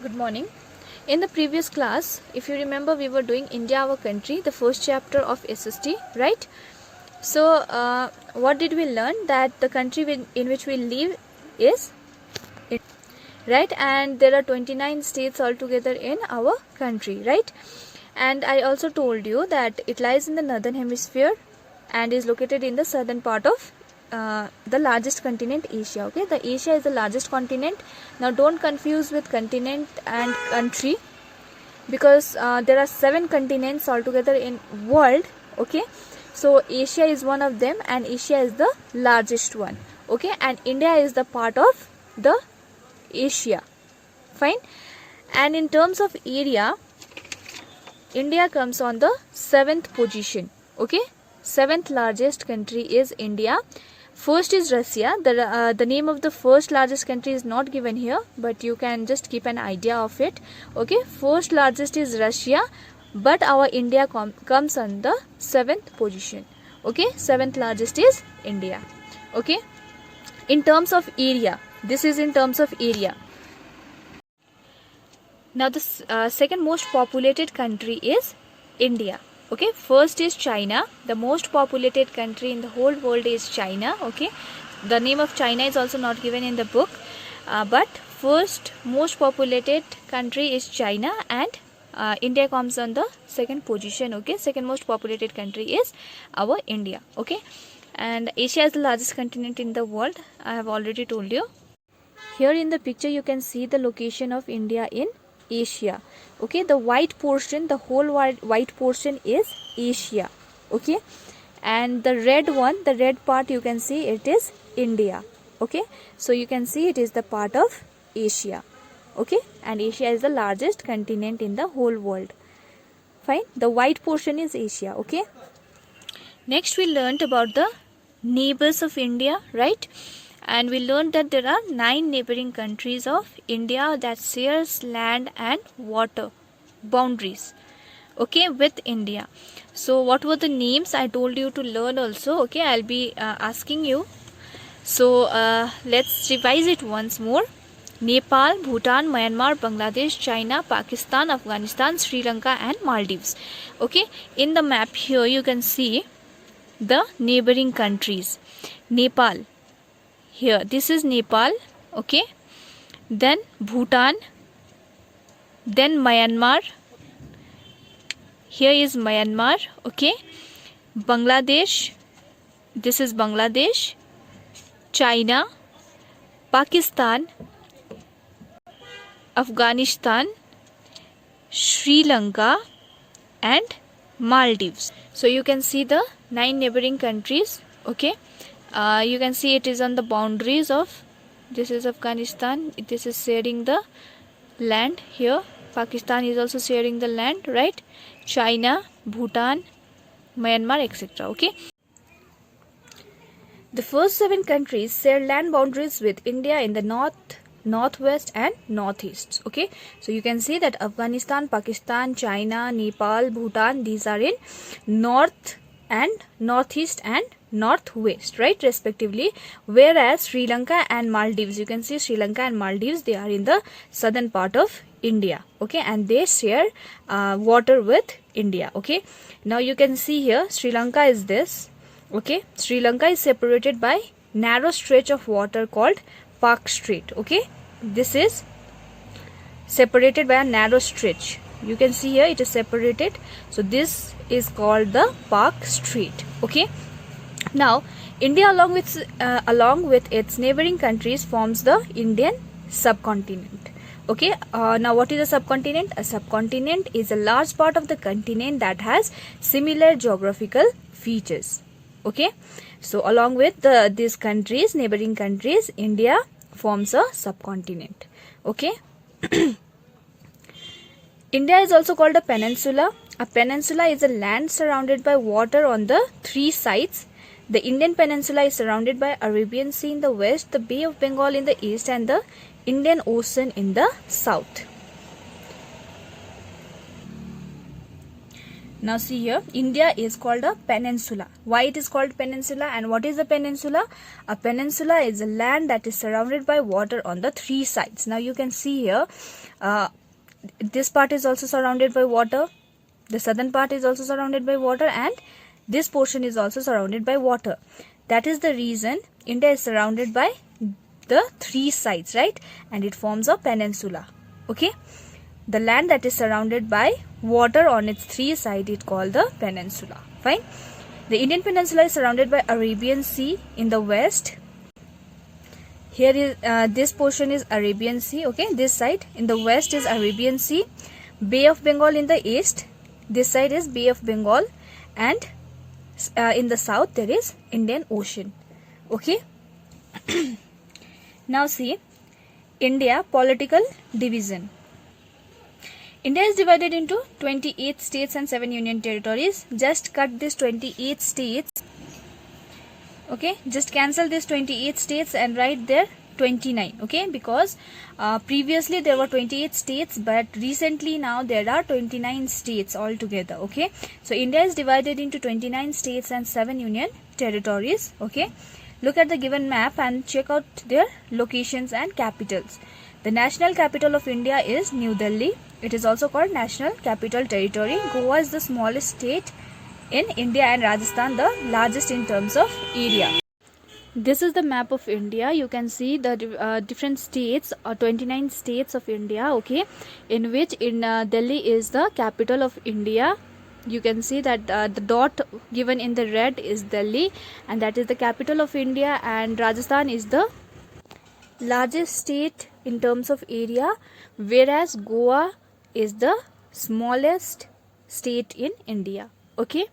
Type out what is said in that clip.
Good morning. In the previous class, if you remember, we were doing India, our country, the first chapter of SST, right? So, what did we learn? That the country in which we live is India, right? And there are 29 states altogether in our country, right? And I also told you that it lies in the northern hemisphere and is located in the southern part of the largest continent, Asia. Okay, the Asia is the largest continent. Now don't confuse with continent and country, because there are 7 continents altogether in world. Okay, so Asia is one of them and Asia is the largest one. Okay, and India is the part of the Asia. Fine. And in terms of area, India comes on the 7th position. Okay, 7th largest country is India. First is Russia. The name of the first largest country is not given here, but you can just keep an idea of it. Okay, first largest is Russia, but our India comes on the 7th position. Okay, 7th largest is India. Okay, in terms of area, this is in terms of area. Now the second most populated country is India. Okay, first is China. The most populated country in the whole world is China. Okay, the name of China is also not given in the book, but first most populated country is China, and India comes on the second position. Okay, second most populated country is our India. Okay, and Asia is the largest continent in the world. I have already told you. Here in the picture you can see the location of India in Asia. Okay, the white portion, the whole white portion is Asia. Okay, and the red one, the red part, you can see it is India. Okay, so you can see it is the part of Asia. Okay, and Asia is the largest continent in the whole world. Fine, the white portion is Asia. Okay, next we learnt about the neighbors of India, right? And we learned that there are 9 neighboring countries of India that shares land and water boundaries, okay, with India. So what were the names? I told you to learn also. Okay, I'll be asking you. So let's revise it once more. Nepal, Bhutan, Myanmar, Bangladesh, China, Pakistan, Afghanistan, Sri Lanka and Maldives. Okay, in the map here you can see the neighboring countries. Nepal, here this is Nepal. Okay, then Bhutan, then Myanmar, here is Myanmar. Okay, Bangladesh, this is Bangladesh, China, Pakistan, Afghanistan, Sri Lanka and Maldives. So you can see the 9 neighboring countries. Okay, you can see it is on the boundaries of, this is Afghanistan, this is sharing the land here. Pakistan is also sharing the land, right? China, Bhutan, Myanmar, etc. Okay, the first 7 countries share land boundaries with India in the north, northwest and northeast. Okay, so you can see that Afghanistan, Pakistan, China, Nepal, Bhutan, these are in north and northeast and northwest, right, respectively, whereas Sri Lanka and Maldives, you can see Sri Lanka and Maldives, they are in the southern part of India. Okay, and they share water with India. Okay, now you can see here Sri Lanka is this. Okay, Sri Lanka is separated by narrow stretch of water called Park Strait. Okay, this is separated by a narrow stretch. You can see here it is separated, so this is called the Park Strait. Okay, now India along with its neighboring countries forms the Indian subcontinent. Okay, now what is a subcontinent? A subcontinent is a large part of the continent that has similar geographical features. Okay, so along with these countries, neighboring countries, India forms a subcontinent. Okay, India is also called a peninsula. A peninsula is a land surrounded by water on the 3 sides. The Indian peninsula is surrounded by Arabian Sea in the west, the Bay of Bengal in the east and the Indian Ocean in the south. Now see here, India is called a peninsula. Why it is called peninsula, and what is a peninsula? A peninsula is a land that is surrounded by water on the three sides. Now you can see here, this part is also surrounded by water, the southern part is also surrounded by water, and this portion is also surrounded by water. That is the reason India is surrounded by the three sides, right? And it forms a peninsula. Okay, the land that is surrounded by water on its three sides is called the peninsula. Fine. The Indian peninsula is surrounded by Arabian Sea in the west. Here is this portion is Arabian Sea. Okay, this side in the west is Arabian Sea. Bay of Bengal in the east. This side is Bay of Bengal, and in the south there is Indian Ocean. Okay. Now see, India political division. India is divided into 28 states and 7 union territories. Just cut this 28 states. Okay, just cancel this 28 states and write there 29. Okay, because previously there were 28 states, but recently now there are 29 states altogether. Okay, so India is divided into 29 states and 7 union territories. Okay, look at the given map and check out their locations and capitals. The national capital of India is New Delhi. It is also called National Capital Territory. Goa is the smallest state in India, and Rajasthan the largest in terms of area. This is the map of India. You can see the different states, 29 states of India, okay, in which Delhi is the capital of India. You can see that the dot given in the red is Delhi, and that is the capital of India, and Rajasthan is the largest state in terms of area, whereas Goa is the smallest state in India. Okay.